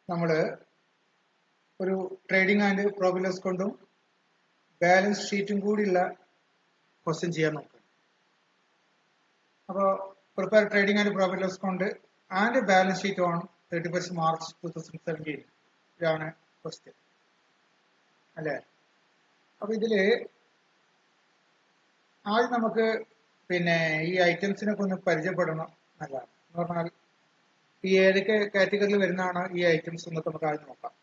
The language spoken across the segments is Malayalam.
നമ്മൾ ഒരു ട്രേഡിംഗ് ആൻഡ് പ്രോഫിറ്റ് ലോസ് കൊണ്ടും ബാലൻസ് ഷീറ്റും കൂടിയുള്ള ക്വസ്റ്റ്യൻ ചെയ്യാൻ നോക്കും. അപ്പോൾ prepare trading and profit loss കൊണ്ട് and balance sheet on 31 March 2017 ഇതാണ് ക്വസ്റ്റ്യൻ അല്ലേ. അപ്പൊ ഇതില് ആദ്യം നമുക്ക് ഈ ഐറ്റംസിനൊക്കെ ഒന്ന് പരിചയപ്പെടണം നല്ലതാണ്. എന്ന് പറഞ്ഞാൽ ഈ ഏതൊക്കെ കാറ്റഗറിയിൽ വരുന്നതാണ് ഈ ഐറ്റംസ് എന്നൊക്കെ നമുക്ക് ആദ്യം നോക്കാം.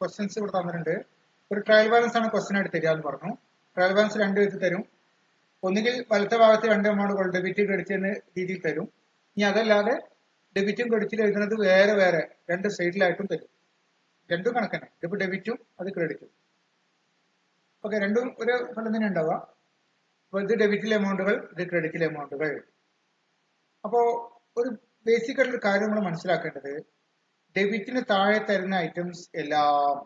ക്വസ്റ്റ്യൻസ് ഇവിടെ തന്നിട്ടുണ്ട്. ഒരു ട്രയൽ ബാലൻസ് ആണ് ക്വസ്റ്റ്യൻ ആയിട്ട് തരിക എന്ന് പറഞ്ഞു. ട്രയൽ ബാലൻസ് രണ്ട് വിധത്തിൽ തരും. ഒന്നുകിൽ വലത്തെ ഭാഗത്ത് രണ്ട് എമൗണ്ടുകൾ ഡെബിറ്റ് ക്രെഡിറ്റ് എന്ന രീതിയിൽ തരും. ഇനി അതല്ലാതെ ഡെബിറ്റും ക്രെഡിറ്റിലും എഴുതുന്നത് വേറെ വേറെ രണ്ട് സൈഡിലായിട്ടും തരും. രണ്ടും കണക്കന്നെ, ഇതിപ്പോ ഡെബിറ്റും അത് ക്രെഡിറ്റും. ഓക്കെ, രണ്ടും ഒരു ഫലം തന്നെ ഉണ്ടാവുക. അപ്പോൾ ഇത് ഡെബിറ്റിലെ എമൗണ്ടുകൾ, ഇത് ക്രെഡിറ്റിലെ എമൗണ്ടുകൾ. അപ്പോ ഒരു ബേസിക് ആയിട്ടുള്ള കാര്യം നമ്മൾ മനസ്സിലാക്കേണ്ടത്, ഡെബിറ്റിന് താഴെ തരുന്ന ഐറ്റംസ് എല്ലാം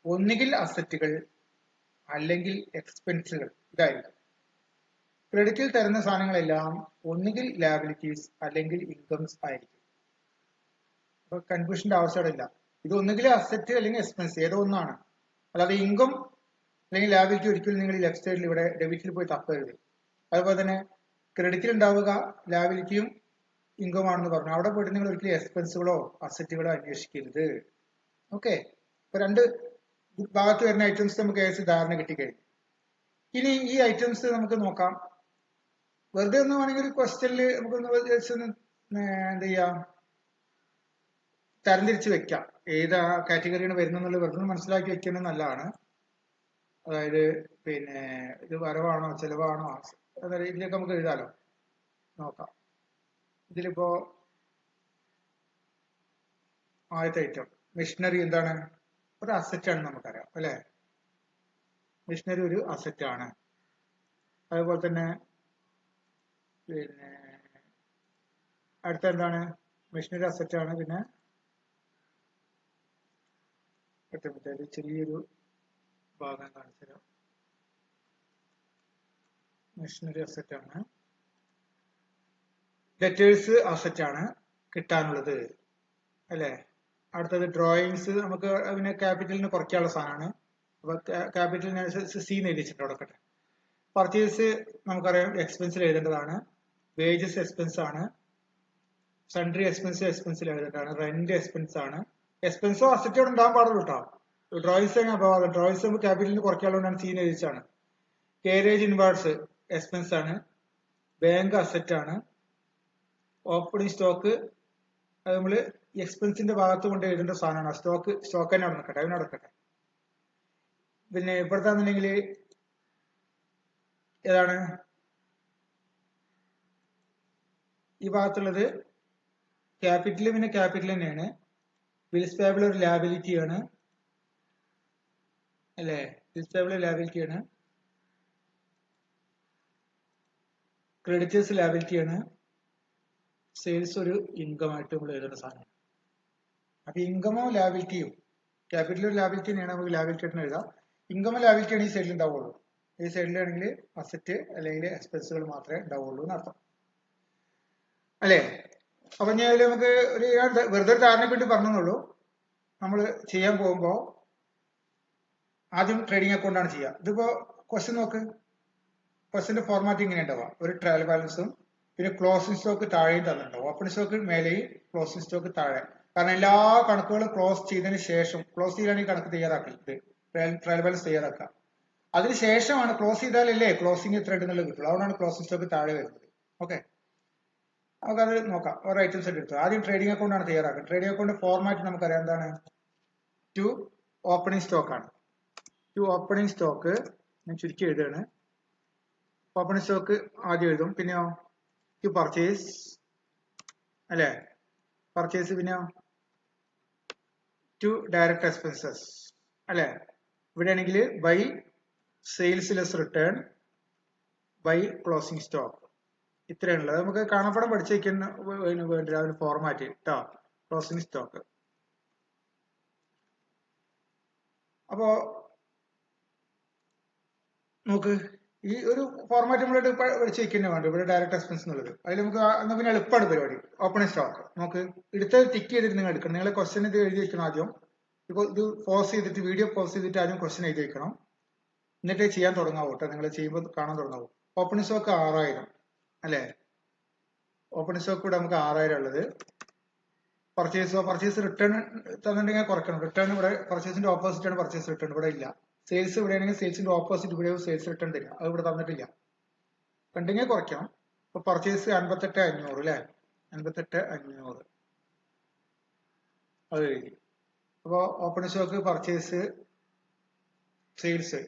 ഒന്നുകിൽ അസറ്റുകൾ അല്ലെങ്കിൽ എക്സ്പെൻസുകൾ ഇതായിരിക്കും. ക്രെഡിറ്റിൽ തരുന്ന സാധനങ്ങളെല്ലാം ഒന്നുകിൽ ലാബിലിറ്റീസ് അല്ലെങ്കിൽ ഇൻകംസ് ആയിരിക്കും. അപ്പൊ കൺഫ്യൂഷന്റെ ആവശ്യമില്ല. ഇത് ഒന്നുകിൽ അസറ്റ് അല്ലെങ്കിൽ എക്സ്പെൻസ് ഏതോ ഒന്നാണ്. അല്ലാതെ ഇൻകം അല്ലെങ്കിൽ ലാബിലിറ്റി ഒരിക്കലും നിങ്ങൾ ലെഫ്റ്റ് സൈഡിൽ ഇവിടെ ഡെബിറ്റിൽ പോയി തപ്പരുത്. അതുപോലെ തന്നെ ക്രെഡിറ്റിൽ ഉണ്ടാവുക ലാബിലിറ്റിയും ഇൻകം ആണെന്ന് പറഞ്ഞു. അവിടെ പോയിട്ട് നിങ്ങൾ ഒരിക്കലും എക്സ്പെൻസുകളോ അസറ്റുകളോ അന്വേഷിക്കരുത്. ഓക്കെ, ഇപ്പൊ രണ്ട് ഭാഗത്ത് വരുന്ന ഐറ്റംസ് നമുക്ക് ഏകദേശം ധാരണ കിട്ടിക്കഴിഞ്ഞു. ഇനി ഈ ഐറ്റംസ് നമുക്ക് നോക്കാം. വെറുതെ ഒന്ന് വേണമെങ്കിൽ ക്വസ്റ്റ്യനിൽ നമുക്കൊന്ന് എന്ത് ചെയ്യാം, തരംതിരിച്ച് വെക്കാം. ഏത് കാറ്റഗറിയാണ് വരുന്നത് വെറുതെ മനസ്സിലാക്കി വെക്കുന്നത് നല്ലതാണ്. അതായത് ഇത് വരവാണോ ചെലവാണോ ഇതിലൊക്കെ നമുക്ക് എഴുതാലോ. നോക്കാം. ഇതിലിപ്പോ ആദ്യത്തെ ഐറ്റം മെഷീനറി എന്താണ്? ഒരു അസറ്റ് ആണ് നമുക്കറിയാം അല്ലെ. മെഷീനറി ഒരു അസറ്റ് ആണ്. അതുപോലെ തന്നെ അടുത്ത എന്താണ്? മെഷീനറി അസറ്റ് ആണ്. പിന്നെ ചെറിയൊരു ഭാഗം കാണിച്ചുതരാം. മെഷീനറി അസറ്റ് ആണ്. ലെറ്റേഴ്സ് അസറ്റ് ആണ് കിട്ടാനുള്ളത് അല്ലെ. അടുത്തത് ഡ്രോയിങ്സ് നമുക്ക് അതിനെ ക്യാപിറ്റലിന് കുറയ്ക്കാനുള്ള സാധനമാണ്. അപ്പൊ ക്യാപിറ്റലിനനുസരിച്ച് സി എന്ന് എഴുതിച്ചിട്ട് കൊടുക്കട്ടെ. പർച്ചേസ് നമുക്കറിയാം എക്സ്പെൻസിൽ എഴുതേണ്ടതാണ്. വേജസ് എക്സ്പെൻസ് ആണ്. സൺട്രി എക്സ്പെൻസിൽ എഴുതേണ്ടതാണ്. റെന്റ് എക്സ്പെൻസ് ആണ്. എക്സ്പെൻസോ അസറ്റോ ഉണ്ടാകാൻ പാടുള്ളൂ കേട്ടോ. ഡ്രോയിങ്സ് ഡ്രോയിങ്സ് നമുക്ക് ക്യാപിറ്റലിന് കുറയ്ക്കാനുള്ളതാണ് സി എന്ന് എഴുതിച്ചാണ്. കേരേജ് ഇൻവാർഡ്സ് എക്സ്പെൻസ് ആണ്. ബാങ്ക് അസറ്റ് ആണ്. ഓപ്പണിംഗ് സ്റ്റോക്ക് അത് നമ്മള് എക്സ്പെൻസിന്റെ ഭാഗത്ത് കൊണ്ട് എഴുതേണ്ട സാധനമാണ്. സ്റ്റോക്ക് തന്നെ അവിടെ നിൽക്കട്ടെ, അതിനവിടെ നിൽക്കട്ടെ. പിന്നെ ഇപ്പോഴത്താണെന്നുണ്ടെങ്കിൽ ഏതാണ് ഈ ഭാഗത്തുള്ളത്? ക്യാപിറ്റൽ. പിന്നെ ക്യാപിറ്റൽ തന്നെയാണ്. ബിൽസ് പേയബിൾ ഒരു ലാബിലിറ്റി ആണ് അല്ലെ. ബിൽസ് പേയബിൾ ലാബിലിറ്റി ആണ്. ക്രെഡിറ്റേഴ്സ് ലാബിലിറ്റി ആണ്. സെയിൽസ് ഒരു ഇൻകം ആയിട്ട് നമ്മൾ എഴുതേണ്ട സാധനം. അപ്പൊ ഇൻകമോ ലാബിലിറ്റിയും ക്യാപിറ്റൽ ഒരു ലാബിലിറ്റി തന്നെയാണ്. നമുക്ക് ലാബിലിറ്റി ആയിട്ട് എഴുതാം. ഇൻകമോ ലാബിലിറ്റിയാണ് ഈ സൈഡിൽ ഉണ്ടാവുള്ളൂ. ഈ സൈഡിലാണെങ്കിൽ അസറ്റ് അല്ലെങ്കിൽ എക്സ്പെൻസുകൾ മാത്രമേ ഉണ്ടാവുള്ളൂ എന്നർത്ഥം അല്ലേ. അപ്പൊ ഞാൻ നമുക്ക് ഒരു വെറുതെ ഒരു ധാരണയ്ക്ക് വേണ്ടി പറഞ്ഞുള്ളൂ. നമ്മൾ ചെയ്യാൻ പോകുമ്പോ ആദ്യം ട്രേഡിംഗ് അക്കൗണ്ടാണ് ചെയ്യുക. ഇതിപ്പോ ക്വസ്റ്റ്യൻ നോക്ക്. ക്വസ്റ്റ്യന്റെ ഫോർമാറ്റ് ഇങ്ങനെ ഉണ്ടാവുക. ഒരു ട്രയൽ ബാലൻസും പിന്നെ ക്ലോസിംഗ് സ്റ്റോക്ക് താഴെയും തന്നിട്ടുണ്ടാവും. ഓപ്പണിംഗ് സ്റ്റോക്ക് മേലെയും ക്ലോസിംഗ് സ്റ്റോക്ക് താഴെ. കാരണം എല്ലാ കണക്കുകളും ക്ലോസ് ചെയ്തതിന് ശേഷം, ക്ലോസ് ചെയ്താണ് ഈ കണക്ക് തയ്യാറാക്കരുത്. ട്രയൽ ബാലൻസ് തയ്യാറാക്കുക. അതിനുശേഷമാണ് ക്ലോസ് ചെയ്താലല്ലേ ക്ലോസിംഗ് ത്രെഡ് എന്നുള്ളത് കിട്ടുള്ളൂ. അതുകൊണ്ടാണ് ക്ലോസിംഗ് സ്റ്റോക്ക് താഴെ വരുന്നത്. ഓക്കെ, നമുക്കത് നോക്കാം. ഓരോ ഐറ്റംസ് എടുത്തു. ആദ്യം ട്രേഡിംഗ് അക്കൗണ്ട് ആണ് തയ്യാറാക്കുക. ട്രേഡിംഗ് അക്കൗണ്ട് ഫോർമാറ്റ് നമുക്കറിയാം എന്താണ്? ടു ഓപ്പണിംഗ് സ്റ്റോക്ക് ആണ്. ടു ഓപ്പണിംഗ് സ്റ്റോക്ക് ഞാൻ ചുരുക്കി എഴുതുകയാണ്. ഓപ്പണിംഗ് സ്റ്റോക്ക് ആദ്യം എഴുതും. പിന്നെയോ ടു പർച്ചേസ് അല്ലെ. പർച്ചേസ് പിന്നെയോ ടു ഡയറക്റ്റ് എക്സ്പെൻസസ് അല്ലെ. ഇവിടെ ആണെങ്കിൽ by sales less return by closing stock. ഇത്രയാണുള്ളത്. നമുക്ക് കാണാപ്പടം പഠിച്ചു വയ്ക്കുന്ന വേണ്ടി ആ ഒരു ഫോർമാറ്റ് കേട്ടോ. Closing stock. അപ്പോ നോക്ക്, ഈ ഒരു ഫോർമാറ്റ് നമ്മളോട് പഠിച്ചു വെക്കുന്നത് വേണ്ട ഇവിടെ ഡയറക്റ്റ് എക്സ്പെൻസ് എന്നുള്ളത്. അതിൽ നമുക്ക് എന്നാ പിന്നെ എളുപ്പമാണ് പരിപാടി. ഓപ്പണിംഗ് സ്റ്റോക്ക് നമുക്ക് എടുത്തത് ടിക്ക് ചെയ്തിട്ട് നിങ്ങൾ എടുക്കണം. നിങ്ങൾ ക്വസ്റ്റ്യൻ ഇത് എഴുതി വെക്കണം ആദ്യം. ഇത് പോസ് ചെയ്തിട്ട് വീഡിയോ പോസ് ചെയ്തിട്ട് ആദ്യം ക്വസ്റ്റ്യൻ എഴുതി വെക്കണം. എന്നിട്ട് ചെയ്യാൻ തുടങ്ങാവൂ കേട്ടോ. നിങ്ങൾ ചെയ്യുമ്പോൾ കാണാൻ തുടങ്ങാവൂ. ഓപ്പണിംഗ് സ്റ്റോക്ക് 6000 അല്ലേ? ഓപ്പണിംഗ് സ്റ്റോക്ക് ഇവിടെ നമുക്ക് 6000 ഉള്ളത്. പർച്ചേസ് റിട്ടേൺ തന്നിട്ടുണ്ടെങ്കിൽ കുറയ്ക്കണം. റിട്ടേൺ ഇവിടെ പർച്ചേസിന്റെ ഓപ്പോസിറ്റ് ആണ് പർച്ചേസ് റിട്ടേൺ, ഇവിടെ ഇല്ല. സെയിൽസ് ഇവിടെയാണെങ്കിൽ സെയിൽസിന്റെ ഓപ്പോസിറ്റ് ഇവിടെ സെയിൽസ് റിട്ടേൺ തരിക, അത് ഇവിടെ തന്നിട്ടില്ല. കണ്ടെങ്കിൽ കുറയ്ക്കണം. ഇപ്പൊ പർച്ചേസ് 58,500 അല്ലെ? 58,500 അത് എഴുതി. അപ്പൊ ഓപ്പണിംഗ് സ്റ്റോക്ക് പർച്ചേസ് സെയിൽസ്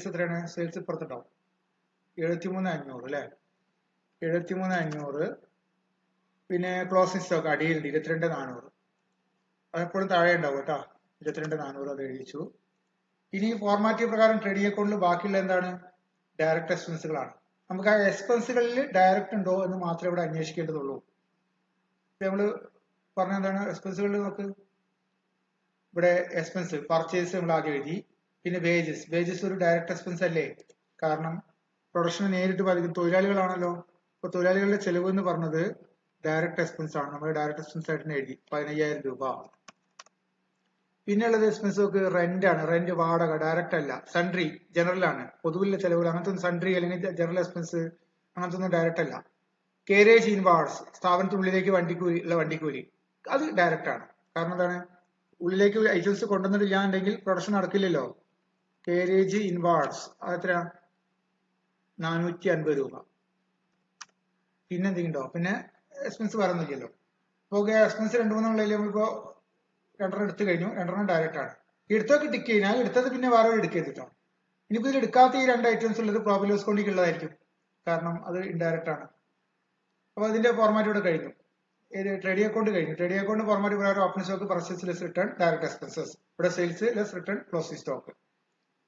എത്രയാണ്? സെയിൽസ് ഇപ്പുറത്തുണ്ടാവും 73,500 അല്ലെ? 73,500. പിന്നെ ക്ലോസിംഗ് സ്റ്റോക്ക് അടിയിലുണ്ട് 22,400. അതെപ്പോഴും താഴെ ഉണ്ടാവും കേട്ടോ. 22,400 അത് എഴുതിച്ചു. ഇനി ഫോർമാറ്റ് പ്രകാരം ട്രേഡിംഗ് അക്കൗണ്ടിൽ ബാക്കിയുള്ള എന്താണ്? ഡയറക്റ്റ് എക്സ്പെൻസുകളാണ്. നമുക്ക് ആ എക്സ്പെൻസുകളിൽ ഡയറക്റ്റ് ഉണ്ടോ എന്ന് മാത്രമേ ഇവിടെ അന്വേഷിക്കേണ്ടതുള്ളൂ. നമ്മള് പറഞ്ഞ എന്താണ് എക്സ്പെൻസുകളിൽ നോക്ക്. ഇവിടെ എക്സ്പെൻസ് പർച്ചേസ് നമ്മൾ ആദ്യം എഴുതി. പിന്നെ വേജസ് ഒരു ഡയറക്റ്റ് എക്സ്പെൻസ് അല്ലേ? കാരണം പ്രൊഡക്ഷനെ നേരിട്ട് ബാധിക്കും, തൊഴിലാളികളാണല്ലോ. അപ്പൊ തൊഴിലാളികളുടെ ചെലവ് എന്ന് പറഞ്ഞത് ഡയറക്റ്റ് എക്സ്പെൻസ് ആണ്. നമ്മൾ ഡയറക്റ്റ് എക്സ്പെൻസ് ആയിട്ട് എഴുതി 15,000 രൂപ. പിന്നെയുള്ളത് എക്സ്പെൻസ് നോക്ക്, റെന്റ് ആണ്. റെന്റ് വാടക, ഡയറക്റ്റ് അല്ല. സൺട്രി ജനറൽ ആണ്, പൊതുവിലുള്ള ചെലവുകൾ. അങ്ങനത്തെ സൺട്രി അല്ലെങ്കിൽ ജനറൽ എക്സ്പെൻസ് അങ്ങനത്തെ ഒന്നും ഡയറക്റ്റ് അല്ല. കേരേജ് ഇൻവാർഡ്സ്, സ്ഥാപനത്തിനുള്ളിലേക്ക് വണ്ടിക്കൂലി, അത് ഡയറക്റ്റ് ആണ്. കാരണം എന്താണ്? ഉള്ളിലേക്ക് ഐറ്റംസ് കൊണ്ടുവന്നിട്ടില്ലാണ്ടെങ്കിൽ പ്രൊഡക്ഷൻ നടക്കില്ലല്ലോ. കേരേജ് ഇൻവാർഡ്സ് അത് എത്ര? 450 രൂപ. പിന്നെ എന്തെങ്കിലുണ്ടോ? പിന്നെ എക്സ്പെൻസ് വേറെ ഒന്നുമില്ലല്ലോ. ഓക്കെ, എക്സ്പെൻസ് 2-3 നമ്മളിപ്പോ 2 എടുത്തു കഴിഞ്ഞു. 2 ഡയറക്റ്റ് ആണ്. എടുത്തൊക്കെ ടിക്ക് കഴിഞ്ഞാൽ എടുത്തത് പിന്നെ വേറെ എടുക്കരുതോ. ഇനിയിപ്പോ ഇതിൽ എടുക്കാത്ത ഈ 2 ഐറ്റംസ് ഉള്ളത് പ്രോഫിറ്റ് ലോസ് അക്കൗണ്ടിലേക്കുള്ളതായിരിക്കും. കാരണം അത് ഇൻഡയറക്റ്റ് ആണ്. അപ്പൊ അതിന്റെ ഫോർമാറ്റ് ഇവിടെ കഴിഞ്ഞു. ട്രേഡിംഗ് അക്കൗണ്ട് കഴിഞ്ഞു. ട്രേഡിംഗ് അക്കൗണ്ട് ഫോർമാറ്റ് പ്രകാരം opening stock purchase less return direct expenses. ഇവിടെ sales less return closing stock.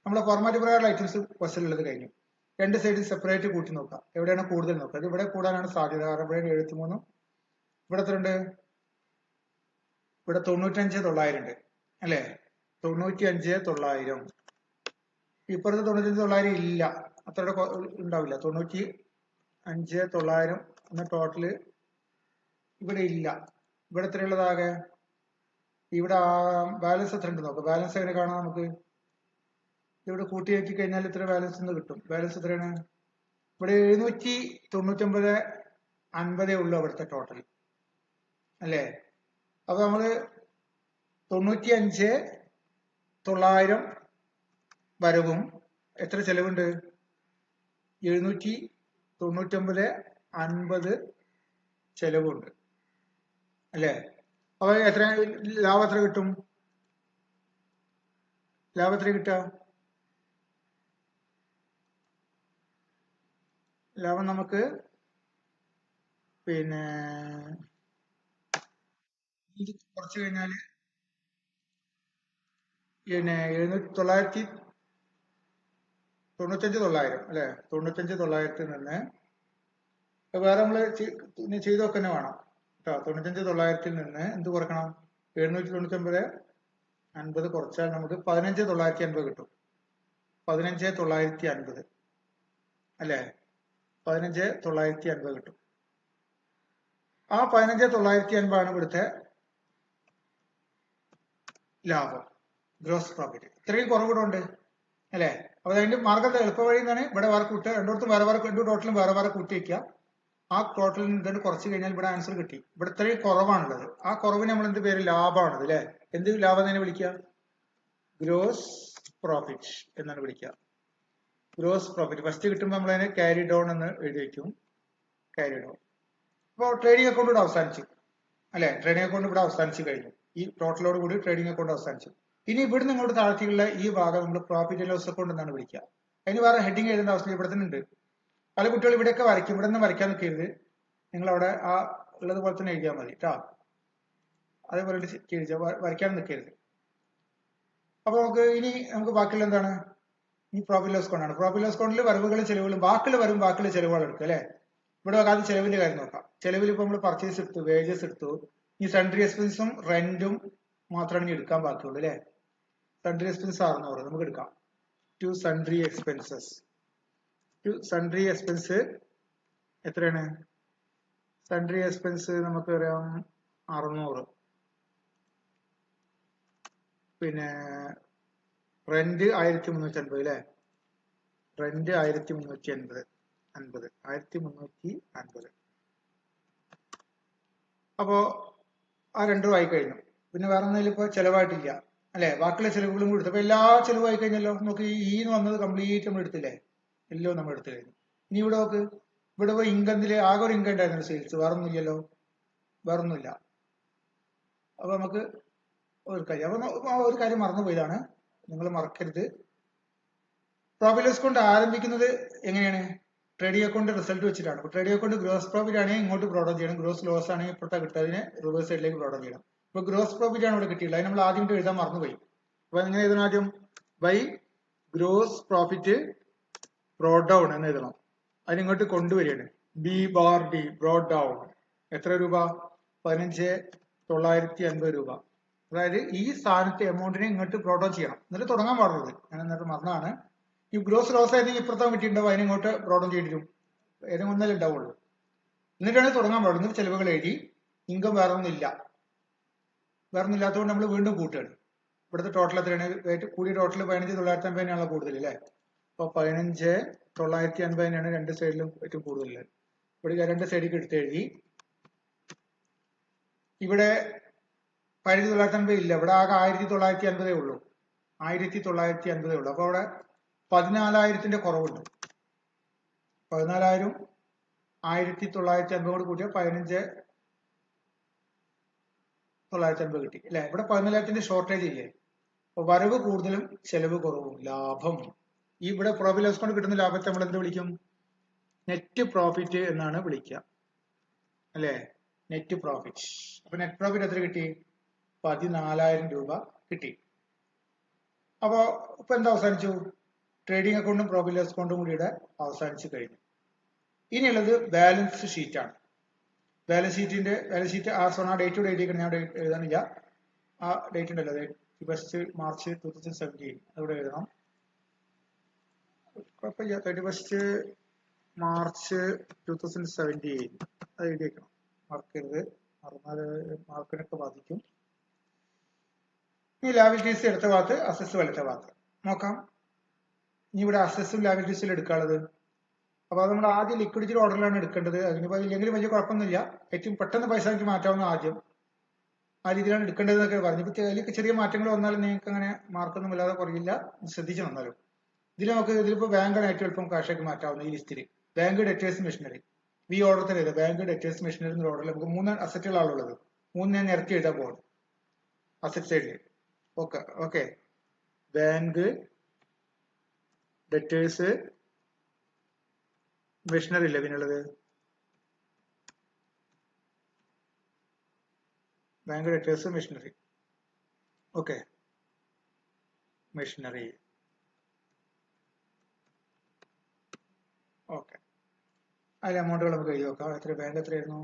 നമ്മളെ ഫോർമാറ്റ് പ്രകാരം ഐറ്റംസ് ക്വസ്റ്റ്യൻ ഉള്ളത് കഴിഞ്ഞു. 2 സൈഡിൽ സെപ്പറേറ്റ് കൂട്ടി നോക്കാം. എവിടെയാണ് കൂടുതൽ നോക്കുക? അത് ഇവിടെ കൂടാനാണ് സാധ്യത. കാരണം ഇവിടെ 73, ഇവിടെ എത്രയുണ്ട്? ഇവിടെ 95,900 ഉണ്ട് അല്ലെ? 95,900. ഇപ്പുറത്ത് 95,900 ഇല്ല, അത്ര ഉണ്ടാവില്ല. 95,900 എന്ന ടോട്ടല് ഇവിടെ ഇല്ല. ഇവിടെ എത്രയുള്ളതാകെ? ഇവിടെ ബാലൻസ് എത്ര ഉണ്ട് നോക്കാം. ബാലൻസ് എങ്ങനെ കാണാം നമുക്ക്? ഇവിടെ കൂട്ടി വെക്കി കഴിഞ്ഞാൽ ഇത്ര ബാലൻസ് ഒന്ന് കിട്ടും. ബാലൻസ് എത്രയാണ്? ഇവിടെ 799,50 ഉള്ളു അവിടുത്തെ ടോട്ടൽ അല്ലേ? അപ്പൊ നമ്മള് 95,900 വരവും എത്ര ചെലവുണ്ട്? 799,50 ചെലവുണ്ട് അല്ലേ? അപ്പൊ എത്ര ലാഭം എത്ര കിട്ടും? ലാഭം എത്ര കിട്ടുക? ലാഭം നമുക്ക് പിന്നെ കുറച്ച് കഴിഞ്ഞാല് 95,900 അല്ലെ? 95,900 നിന്ന് വേറെ നമ്മള് ചെയ്ത് വെക്കന്നെ വേണം കേട്ടോ. 95,900 നിന്ന് എന്ത് കുറക്കണം? 799,50 കുറച്ചാൽ നമുക്ക് 15,950 കിട്ടും. 15,950 അല്ലെ? 15,950 കിട്ടും. ആ 15,950 ആണ് ഇവിടുത്തെ ലാഭം, ഗ്രോസ് പ്രോഫിറ്റ്. ഇത്രയും കുറവിടുണ്ട് അല്ലെ? അപ്പൊ അതിന്റെ മാർഗത്തെ എളുപ്പ വഴി എന്നാണ് ഇവിടെ വേറെ കൂട്ടുക. രണ്ടിടത്തും വേറെ ടോട്ടലും വേറെ കൂട്ടി വയ്ക്കുക. ആ ടോട്ടലിൽ നിന്ന് കുറച്ച് കഴിഞ്ഞാൽ ഇവിടെ ആൻസർ കിട്ടി. ഇവിടെ ഇത്രയും കുറവാണുള്ളത്. ആ കുറവിന് നമ്മൾ എന്ത് പേര്? ലാഭമാണത് അല്ലെ? എന്ത് ലാഭം തന്നെ വിളിക്കുക? ഗ്രോസ് പ്രോഫിറ്റ് എന്നാണ് വിളിക്കുക. ഗ്രോസ് പ്രോഫിറ്റ് ഫസ്റ്റ് കിട്ടുമ്പോൾ നമ്മൾ അതിനെ ക്യാരി ഡൗൺ എന്ന് എഴുതി വയ്ക്കും. Carry down. അപ്പോൾ ട്രേഡിംഗ് അക്കൗണ്ട് ഇവിടെ അവസാനിച്ചു അല്ലെ? ട്രേഡിംഗ് അക്കൗണ്ട് ഇവിടെ അവസാനിച്ചു കഴിഞ്ഞു. ഈ ടോട്ടലോട് കൂടി ട്രേഡിംഗ് അക്കൗണ്ട് അവസാനിച്ചു. ഇനി ഇവിടെ നിങ്ങളുടെ താഴ്ത്തിയുള്ള ഈ ഭാഗം നമ്മൾ പ്രോഫിറ്റ് ആൻഡ് ലോസ് അക്കൗണ്ട് എന്നാണ് വിളിക്കുക. അതിന് വേറെ ഹെഡിങ് എഴുതേണ്ട ആവശ്യമില്ല, ഇവിടെ തന്നെ ഉണ്ട്. പല കുട്ടികൾ ഇവിടെയൊക്കെ വരയ്ക്കും. ഇവിടെ നിന്ന് വരയ്ക്കാൻ നിൽക്കരുത്. നിങ്ങൾ അവിടെ ആ ഉള്ളത് പോലെ തന്നെ എഴുതിയാൽ മതി കേട്ടോ. അതേപോലെ വരയ്ക്കാൻ നിൽക്കരുത്. അപ്പൊ നമുക്ക് ബാക്കിയുള്ള എന്താണ്? ഈ പ്രോഫിറ്റ് ലോസ് അക്കൗണ്ടാണ്. പ്രോഫിറ്റ് ലോസ് അക്കൗണ്ടിൽ വരവുകളും ചെലവുകളും ബാക്കിയുള്ള ചെലവുകൾ എടുക്കുക അല്ലെ? ഇവിടെ ആദ്യം ചെലവിന്റെ കാര്യം നോക്കാം. ചെലവിൽ ഇപ്പൊ നമ്മൾ പർച്ചേസ് എടുത്തു, വേജസ് എടുത്തു. ഈ സൺട്രി എക്സ്പെൻസും റെന്റും മാത്രമാണ് ഇനി എടുക്കാൻ ബാക്കിയുള്ളൂ അല്ലെ? സൺട്രി എക്സ്പെൻസ് 600 നമുക്ക് എടുക്കാം. To sundry expenses sundry expense എത്രയാണ്? സൺട്രി എക്സ്പെൻസ് നമുക്ക് പറയാം 600. പിന്നെ റെന്റ് 1350 അല്ലേ? റെന്റ് 1350. അപ്പോ ആ രണ്ടും ആയി കഴിഞ്ഞു. പിന്നെ വേറെ ഒന്നും ഇപ്പൊ ചെലവായിട്ടില്ല അല്ലെ? ബാക്കിയുള്ള ചെലവുകളും കൂടി എടുത്തു. അപ്പൊ എല്ലാ ചെലവായി കഴിഞ്ഞല്ലോ. നമുക്ക് ഈ വന്നത് കംപ്ലീറ്റ് നമ്മൾ എടുത്തില്ലേ? എല്ലാം നമ്മൾ എടുത്തു കഴിഞ്ഞു. ഇനി ഇവിടെ നോക്ക്, ഇവിടെ ഇൻകത്തില് ആകെ ഒരു ഇൻകം ഉണ്ടായിരുന്നു സെയിൽസ്, വേറെ ഒന്നുമില്ലല്ലോ, വേറെ ഒന്നുമില്ല. അപ്പൊ നമുക്ക് ഒരു കാര്യം, അപ്പൊ ഒരു കാര്യം മറന്നുപോയതാണ്, നിങ്ങൾ മറക്കരുത്. പ്രോഫിറ്റ് ലോസ് അക്കൗണ്ട് ആരംഭിക്കുന്നത് എങ്ങനെയാണ്? ട്രേഡിംഗ് അക്കൗണ്ട് റിസൾട്ട് വെച്ചിട്ടാണ്. അപ്പൊ ട്രേഡിംഗ് അക്കൗണ്ട് ഗ്രോസ് പ്രോഫിറ്റ് ആണെങ്കിൽ ഇങ്ങോട്ട് പ്രോഡക്റ്റ് ചെയ്യണം, ഗ്രോസ് ലോസ് ആണെങ്കിൽ ഇപ്പോഴത്തെ കിട്ടാതിനെ റിവേഴ്സ് സൈഡിലേക്ക് പ്രോഡക്റ്റ് ചെയ്യണം. അപ്പൊ ഗ്രോസ് പ്രോഫിറ്റ് ആണ് ഇവിടെ കിട്ടിയില്ല, അത് നമ്മൾ ആദ്യം എഴുതാൻ മറന്നുപോയി. അപ്പൊ എങ്ങനെ എഴുതണം? ആദ്യം by gross profit brought down എന്ന് എഴുതണം. അതിനിങ്ങോട്ട് കൊണ്ടുവരികയാണ്. B bar D brought down എത്ര രൂപ? 15,950 രൂപ. അതായത് ഈ സ്ഥാനത്തെ എമൗണ്ടിനെ ഇങ്ങോട്ട് ബ്രോഡ് ചെയ്യണം, എന്നിട്ട് തുടങ്ങാൻ പാടുള്ളത്. ഞാൻ എന്നിട്ട് മറന്നാണ്. ഈ ഗ്രോസ് ലോസ് ആയിരുന്നെങ്കിൽ ഇപ്പുറത്തെ കിട്ടിയിട്ടുണ്ടാവും, അതിനിങ്ങോട്ട് ബ്രോഡ് ചെയ്തിട്ടും ഏതെങ്കിലും ഒന്നല്ലേ ഉണ്ടാവുള്ളൂ. എന്നിട്ടാണ് തുടങ്ങാൻ പാടുന്നത്. ചെലവുകൾ എഴുതി, ഇൻകം വേറെ ഒന്നുമില്ല, വേറെ ഒന്നും ഇല്ലാത്തതുകൊണ്ട് നമ്മൾ വീണ്ടും കൂട്ടുകയാണ്. ഇവിടുത്തെ ടോട്ടൽ എത്രയാണ്? കൂടിയ ടോട്ടൽ 15,950 കൂടുതൽ അല്ലേ? അപ്പൊ 15,950 രണ്ട് സൈഡിലും ഏറ്റവും കൂടുതൽ. ഇവിടെ രണ്ട് സൈഡിലേക്ക് എടുത്ത് എഴുതി. ഇവിടെ 15,950 ഇല്ല, ഇവിടെ ആകെ 1950 ഉള്ളൂ. 1950 ഉള്ളൂ. അപ്പൊ അവിടെ 14,000 കുറവുണ്ട്. 14,000 1950 കൂട്ടിയ 15,950 കിട്ടി അല്ലെ? ഇവിടെ 14,000 ഷോർട്ടേജ് ഇല്ലേ? അപ്പൊ വരവ് കൂടുതലും ചെലവ് കുറവും, ലാഭം. ഈ ഇവിടെ പ്രോഫിറ്റ് ലോസ് കൊണ്ട് കിട്ടുന്ന ലാഭത്തെ നമ്മൾ എന്ത് വിളിക്കും? നെറ്റ് പ്രോഫിറ്റ് എന്നാണ് വിളിക്കുക അല്ലെ? Net profit. അപ്പൊ നെറ്റ് പ്രോഫിറ്റ് എത്ര കിട്ടി? 14,000 രൂപ കിട്ടി. അപ്പോ ഇപ്പൊ എന്താ അവസാനിച്ചു? ട്രേഡിംഗ് അക്കൗണ്ടും പ്രോഫിറ്റ് ലോസ് അക്കൗണ്ടും കൂടി ഇവിടെ അവസാനിച്ചു കഴിഞ്ഞു. ഇനിയുള്ളത് ബാലൻസ് ഷീറ്റ് ആണ്. ബാലൻസ് ഷീറ്റ് ആ ഡേറ്റ് എഴുതിയിരിക്കണം, ഞാൻ എഴുതാനില്ല. ആ ഡേറ്റ് ഉണ്ടല്ലോ, 31 മാർച്ച് 2017, അതോടെ എഴുതണം. കുഴപ്പമില്ല, 31 മാർച്ച് 2017 അത് എഴുതിയേക്കണം, മറക്കരുത്. മറന്നാൽ മാർക്കിനൊക്കെ ബാധിക്കും. ഈ ലാബിലിറ്റീസ് ഇടത്ത ഭാഗത്ത്, അസസ് വലത്തെ ഭാഗത്ത് നോക്കാം. ഇനി ഇവിടെ അസസും ലാബിലിറ്റീസിൽ എടുക്കാനുള്ളത്. അപ്പൊ അത് നമ്മൾ ആദ്യം ലിക്വിഡിറ്റി ഓർഡറിലാണ് എടുക്കേണ്ടത്. അതിനിപ്പോ ഇല്ലെങ്കിലും വലിയ കുഴപ്പമൊന്നുമില്ല. ഏറ്റവും പെട്ടെന്ന് പൈസ എനിക്ക് മാറ്റാവുന്ന ആദ്യം ആ രീതിയിലാണ് എടുക്കേണ്ടതെന്നൊക്കെ പറഞ്ഞു. ഇപ്പൊ അതിലേക്ക് ചെറിയ മാറ്റങ്ങൾ വന്നാലും നിങ്ങൾക്ക് അങ്ങനെ മാർക്കൊന്നും ഇല്ലാതെ കുറയില്ല, ശ്രദ്ധിച്ചു വന്നാലും. ഇതിലിപ്പോ ബാങ്കാണ് ഏറ്റവും എളുപ്പം കാശാക്കി മാറ്റാവുന്ന ഈ ലിസ്റ്റിൽ. Bank, debtors, machinery. ഈ ഓർഡർ തന്നെ എഴുതാം. ബാങ്ക്, ഡെറ്റേഴ്സ്, മെഷീനറി എന്ന ഓർഡറിൽ നമുക്ക് 3 അസറ്റുകളാണുള്ളത്. 3 ഞാൻ നിരത്തി എഴുതാൻ പോകും അസറ്റ് സൈഡിൽ. ഓക്കെ. ബാങ്ക്, ഡെറ്റേഴ്സ്, മെഷീനറി ഇല്ല പിന്നുള്ളത്. Bank, debtors, machinery. Okay, machinery. Okay, അതിലെ എമൗണ്ടുകൾ നമുക്ക് എഴുതി നോക്കാം. എത്ര ബാങ്ക് എത്രയായിരുന്നു?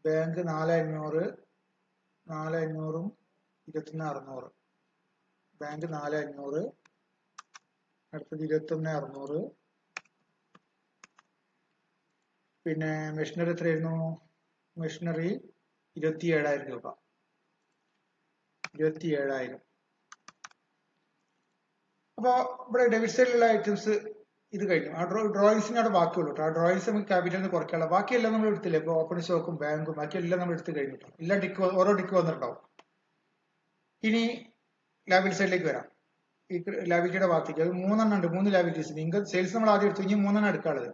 ബാങ്ക് 4,500, 4,500, 21,600. ബാങ്ക് 4,500, അടുത്തത് 21,600. പിന്നെ മെഷീനറി എത്രയായിരുന്നു? മെഷീനറി 27,000 രൂപ. 27,000. അപ്പൊ ഇവിടെ ഡെബിറ്റ് സൈഡിലുള്ള ഐറ്റംസ് ഇത് കഴിഞ്ഞു. ആ ഡ്രോയിങ്സിന് അവിടെ ബാക്കിയുള്ളൂ. ആ ഡ്രോയിങ്സ് നമുക്ക് ക്യാപിറ്റലിൽ നിന്ന് കുറയ്ക്കാനുള്ള, ബാക്കിയെല്ലാം നമ്മൾ എടുത്തില്ലേ? ഇപ്പൊ ഓപ്പൺ സ്റ്റോക്കും ബാങ്കും ബാക്കിയെല്ലാം നമ്മൾ എടുത്ത് കഴിഞ്ഞു. എല്ലാം ടിക്ക്, ഓരോ ടിക്ക് വന്നിട്ടുണ്ടാവും. ഇനി ലാബിലിറ്റി സൈഡിലേക്ക് വരാം. ഈ ലാബിലിറ്റിയുടെ ഭാഗത്തേക്ക് അത് 3 ഉണ്ട്. 3 ലാബിലിറ്റീസ്. ഇൻകം സെയിൽസ് നമ്മൾ ആദ്യം എടുത്തു, ഇനി 3 എടുക്കാനുള്ളത്.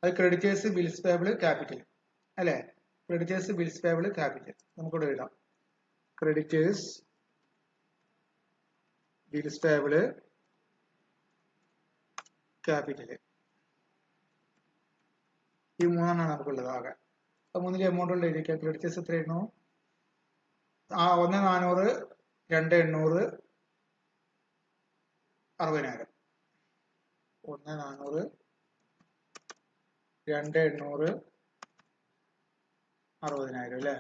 അത് ക്രെഡിറ്റേഴ്സ്, ബിൽസ് പേബിൾ, ക്യാപിറ്റൽ അല്ലെ? ക്രെഡിറ്റേഴ്സ്, ബിൽസ് പേബിൾ, ക്യാപിറ്റൽ നമുക്കിവിടെ എഴുതാം. Creditors, bills payable, capital. ഈ 3 നമുക്കുള്ളത് ആകെ. അപ്പൊ 3 എമൗണ്ടുകൾ എഴുതിക്കാം. ക്രെഡിറ്റേഴ്സ് എത്രയായിരുന്നു? 1,400, 2,800, 60,000. 1,400, 2,800, 60,000 അല്ലേ?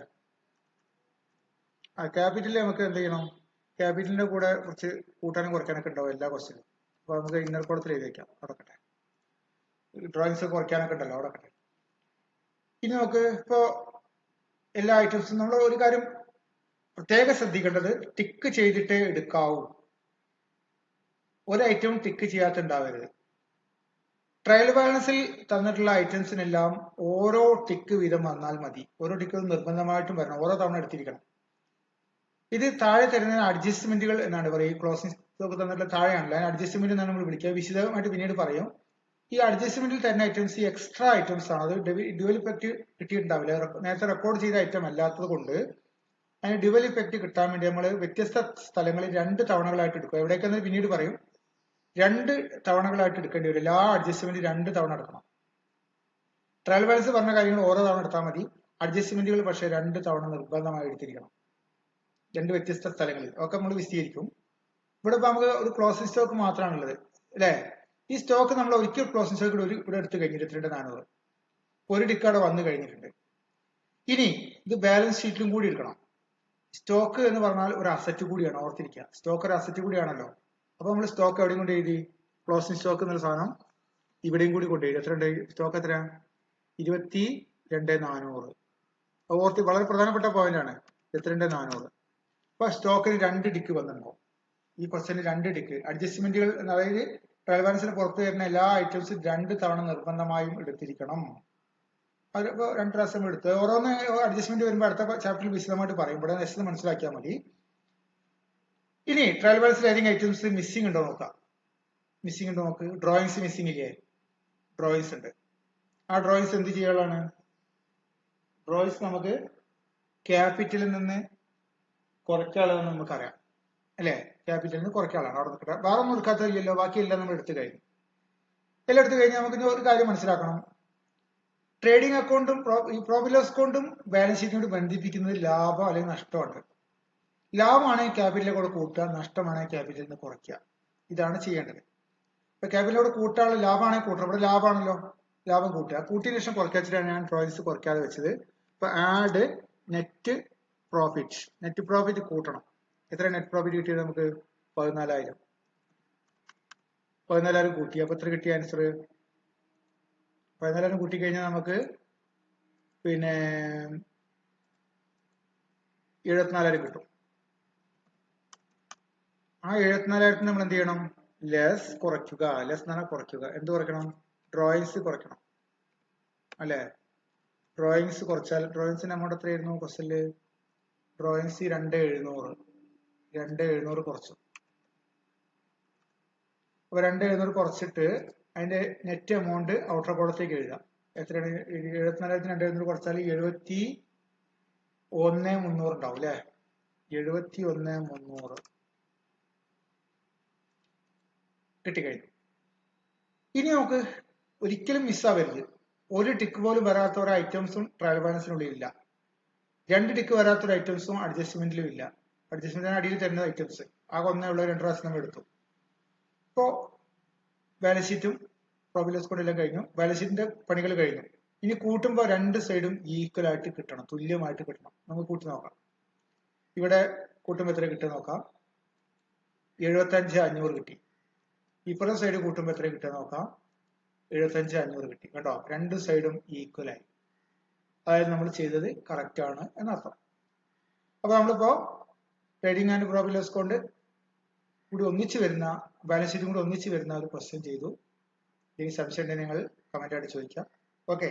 ആ ക്യാപിറ്റലിൽ നമുക്ക് എന്ത് ചെയ്യണം? ക്യാപിറ്റലിന്റെ കൂടെ കുറച്ച് കൂട്ടാനും കുറയ്ക്കാനൊക്കെ ഉണ്ടാവും എല്ലാ ക്വസ്റ്റിനും. അപ്പൊ നമുക്ക് ഇന്നർ കോളത്തിൽ എഴുതി വയ്ക്കാം. നടക്കട്ടെ. ഡ്രോയിങ്സ് കുറയ്ക്കാനൊക്കെ ഉണ്ടല്ലോ അവിടെ ഒക്കെ. ഇനി നമുക്ക് ഇപ്പോ എല്ലാ ഐറ്റംസും നമ്മൾ ഒരു കാര്യം പ്രത്യേകം ശ്രദ്ധിക്കേണ്ടത് ടിക്ക് ചെയ്തിട്ടേ എടുക്കാവൂ. ഒരു ഐറ്റവും ടിക്ക് ചെയ്യാത്തുണ്ടാവരുത്. ട്രയൽ ബാലൻസിൽ തന്നിട്ടുള്ള ഐറ്റംസിനെല്ലാം ഓരോ ടിക്ക് വീതം വന്നാൽ മതി. ഓരോ ടിക്ക് നിർബന്ധമായിട്ടും വരണം, ഓരോ തവണ എടുത്തിരിക്കണം. ഇത് താഴെ തരുന്ന അഡ്ജസ്റ്റ്മെന്റുകൾ എന്നാണ് പറയുക. ഈ ക്ലോസിംഗ് സ്റ്റോക്ക് തന്നിട്ടുള്ള താഴെയാണല്ലോ, അതിന് അഡ്ജസ്റ്റ്മെന്റ് എന്നാണ് നമ്മൾ വിളിക്കുക. വിശദമായിട്ട് പിന്നീട് പറയും. ഈ അഡ്ജസ്റ്റ്മെന്റിൽ തരുന്ന ഐറ്റംസ് ഈ എക്സ്ട്രാ ഐറ്റംസ് ആണ്. അത് ഡ്യുവൽ ഇഫക്റ്റ് കിട്ടിയിട്ടുണ്ടാവില്ല, നേരത്തെ റെക്കോർഡ് ചെയ്ത ഐറ്റം അല്ലാത്തത് കൊണ്ട് അതിന് ഡ്യുവൽ ഇഫക്റ്റ് കിട്ടാൻ വേണ്ടി നമ്മൾ വ്യത്യസ്ത സ്ഥലങ്ങളിൽ 2 തവണകളായിട്ട് എടുക്കും. എവിടേക്കെന്ന് പിന്നീട് പറയും. 2 തവണകളായിട്ട് എടുക്കേണ്ടി വരും. എല്ലാ അഡ്ജസ്റ്റ്മെന്റ് 2 തവണ എടുക്കണം. ട്രയൽ ബാലൻസ് പറഞ്ഞ കാര്യങ്ങൾ ഓരോ തവണ എടുത്താൽ മതി. അഡ്ജസ്റ്റ്മെന്റുകൾ പക്ഷേ 2 തവണ നിർബന്ധമായി എടുത്തിരിക്കണം, 2 വ്യത്യസ്ത സ്ഥലങ്ങളിൽ. ഒക്കെ നമ്മൾ വിശദീകരിക്കും. ഇവിടെ ഇപ്പൊ നമുക്ക് ഒരു ക്ലോസിംഗ് സ്റ്റോക്ക് മാത്രമാണുള്ളത് അല്ലെ. ഈ സ്റ്റോക്ക് നമ്മൾ ഒരിക്കൽ ക്ലോസിംഗ് സ്റ്റോക്ക് ഇവിടെ എടുത്തു കഴിഞ്ഞിട്ട് 22,400 ഒരു ടിക്ക് അവിടെ വന്നു കഴിഞ്ഞിട്ടുണ്ട്. ഇനി ഇത് ബാലൻസ് ഷീറ്റിലും കൂടി എടുക്കണം. സ്റ്റോക്ക് എന്ന് പറഞ്ഞാൽ ഒരു അസറ്റ് കൂടിയാണ്, ഓർത്തിരിക്കുക. സ്റ്റോക്ക് ഒരു അസറ്റ് കൂടിയാണല്ലോ. അപ്പൊ നമ്മൾ സ്റ്റോക്ക് എവിടെയും കൊണ്ട് എഴുതി? ക്ലോസിംഗ് സ്റ്റോക്ക് എന്നുള്ള സാധനം ഇവിടെയും കൂടി കൊണ്ട് എഴുതി. എത്ര ഉണ്ട് സ്റ്റോക്ക്? എത്ര? 22,400. ഓർത്തി, വളരെ പ്രധാനപ്പെട്ട പോയിന്റ് ആണ്. 22,400. അപ്പൊ സ്റ്റോക്കിന് 2 ടിക്ക് വന്നിട്ടുണ്ടോ? ഈ ക്വസ്റ്റ്യന് 2 ടിക്ക്. അഡ്ജസ്റ്റ്മെന്റുകൾ, അതായത് ട്രയൽ ബാലൻസിന് പുറത്ത് വരുന്ന എല്ലാ ഐറ്റംസും 2 തവണ നിർബന്ധമായും എടുത്തിരിക്കണം. അതിപ്പോ 2 പ്രാവശ്യം എടുത്ത് ഓരോന്ന് അഡ്ജസ്റ്റ്മെന്റ് വരുമ്പോൾ അടുത്ത ചാപ്റ്ററിൽ വിശദമായിട്ട് പറയും. ഇവിടെ നെക്സ്റ്റ് മനസ്സിലാക്കിയാൽ മതി. ഇനി ട്രയൽ ബാലൻസിൽ ഏതെങ്കിലും ഐറ്റംസ് മിസ്സിംഗ് ഉണ്ടോ നോക്കാം. മിസ്സിംഗ് ഉണ്ടോ നോക്ക്. ഡ്രോയിങ്സ് മിസ്സിംഗ് ഇല്ലേ? ഡ്രോയിങ്സ് ഉണ്ട്. ആ ഡ്രോയിങ്സ് എന്ത് ചെയ്യാനുള്ളതാണ്? ഡ്രോയിങ്സ് നമുക്ക് ക്യാപിറ്റലിൽ നിന്ന് കുറയ്ക്കാനുള്ളതെന്ന് നമുക്കറിയാം അല്ലെ. ക്യാപിറ്റലിൽ നിന്ന് കുറയ്ക്കാനുള്ളതാണ്. അവിടെ നിൽക്കട്ടെ, വേറെ ഒന്നും എടുക്കാത്തതില്ലല്ലോ. ബാക്കിയെല്ലാം നമ്മൾ എടുത്തു കഴിഞ്ഞു. എല്ലാം എടുത്തു കഴിഞ്ഞാൽ നമുക്ക് ഒരു കാര്യം മനസ്സിലാക്കണം. ട്രേഡിംഗ് അക്കൗണ്ടും ഈ പ്രോഫിറ്റ് ലോസ് അക്കൗണ്ടും ബാലൻസ് ഷീറ്റിനോട് ബന്ധിപ്പിക്കുന്നത് ലാഭം അല്ലെങ്കിൽ നഷ്ടമാണ്. ലാഭമാണെങ്കിൽ ക്യാപിറ്റലിനെ കൂടെ കൂട്ടുക, നഷ്ടമാണെങ്കിൽ ക്യാപിറ്റലിൽ നിന്ന് കുറയ്ക്കുക. ഇതാണ് ചെയ്യേണ്ടത്. ഇപ്പൊ ക്യാപിറ്റലോട് കൂട്ടാനുള്ള ലാഭമാണെങ്കിൽ കൂട്ടണം. ഇവിടെ ലാഭമാണല്ലോ, ലാഭം കൂട്ടുക. കൂട്ടിയ ശേഷം കുറയ്ക്കാച്ചിട്ടാണ് ഞാൻ ഡ്രോയിങ്സ് കുറയ്ക്കാതെ വെച്ചത്. ഇപ്പൊ add net profit. Net profit കൂട്ടണം. എത്ര നെറ്റ് പ്രോഫിറ്റ് കിട്ടിയത് നമുക്ക്? 14,000. 14,000 കൂട്ടി. അപ്പൊ എത്ര കിട്ടിയ ആൻസർ? 14,000 കൂട്ടി കഴിഞ്ഞാൽ നമുക്ക് പിന്നെ 74,000 കിട്ടും. ആ 74,000 നമ്മൾ എന്ത് ചെയ്യണം? ലെസ് കുറയ്ക്കുക. ലെസ് എന്ന് പറഞ്ഞാൽ കുറയ്ക്കുക. എന്ത് കുറയ്ക്കണം? ഡ്രോയിങ്സ് കുറയ്ക്കണം അല്ലെ. ഡ്രോയിങ്സ് കുറച്ചാൽ, ഡ്രോയിങ്സിന് അമൗണ്ട് എത്രയായിരുന്നു ക്വസ്റ്റ്യനില്? ഡ്രോയിങ്സ് 2,700. 2,700 കുറച്ചു. അപ്പൊ 2,700 കുറച്ചിട്ട് അതിന്റെ നെറ്റ് എമൗണ്ട് ഔട്ടർ കോളത്തേക്ക് എഴുതാം. എത്രയാണ്? 74,000 2,700 കുറച്ചാൽ 71,300 ഉണ്ടാവും അല്ലെ. 71,300 കിട്ടിക്കഴിഞ്ഞു. ഇനി നമുക്ക് ഒരിക്കലും മിസ്സാവരുത്. ഒരു ടിക്ക് പോലും വരാത്ത ഒരു ഐറ്റംസും ട്രയൽ ബാലൻസിനുള്ളിൽ ഇല്ല. 2 ടിക്ക് വരാത്ത ഒരു ഐറ്റംസും അഡ്ജസ്റ്റ്മെന്റിലും ഇല്ല. അഡ്ജസ്റ്റ്മെന്റിന് അടിയിൽ തരുന്ന ഐറ്റംസ് ആകെ ഒന്നേ ഉള്ള 2 പ്രാവശ്യം നമ്മൾ എടുത്തു. ഇപ്പോ ബാലൻസ് ഷീറ്റും പ്രോഫിറ്റ് ലോസ് അക്കൗണ്ടും എല്ലാം കഴിഞ്ഞു. ബാലൻസ് ഷീറ്റിന്റെ പണികൾ കഴിഞ്ഞു. ഇനി കൂട്ടുമ്പോൾ 2 സൈഡും ഈക്വൽ ആയിട്ട് കിട്ടണം, തുല്യമായിട്ട് കിട്ടണം. നമുക്ക് കൂട്ടി നോക്കാം. ഇവിടെ കൂട്ടുമ്പോൾ എത്ര കിട്ടുക നോക്കാം. 75,500 കിട്ടി. ഇപ്പുറത്തെ സൈഡ് കൂട്ടുമ്പോൾ എത്ര കിട്ടുക നോക്കാം. 75,500 കിട്ടി. കേട്ടോ, 2 സൈഡും ഈക്വൽ ആയി. അതായത് നമ്മൾ ചെയ്തത് കറക്റ്റ് ആണ് എന്നർത്ഥം. അപ്പൊ നമ്മളിപ്പോ trading and profit loss account കൂടി ഒന്നിച്ച് വരുന്ന, ബാലൻസ് ഷീറ്റും കൂടി ഒന്നിച്ച് വരുന്ന ഒരു ക്വസ്റ്റ്യൻ ചെയ്തു. ഇനി സംശയം ഉണ്ടെങ്കിൽ നിങ്ങൾ കമന്റ് ആയിട്ട് ചോദിക്കാം. ഓക്കെ.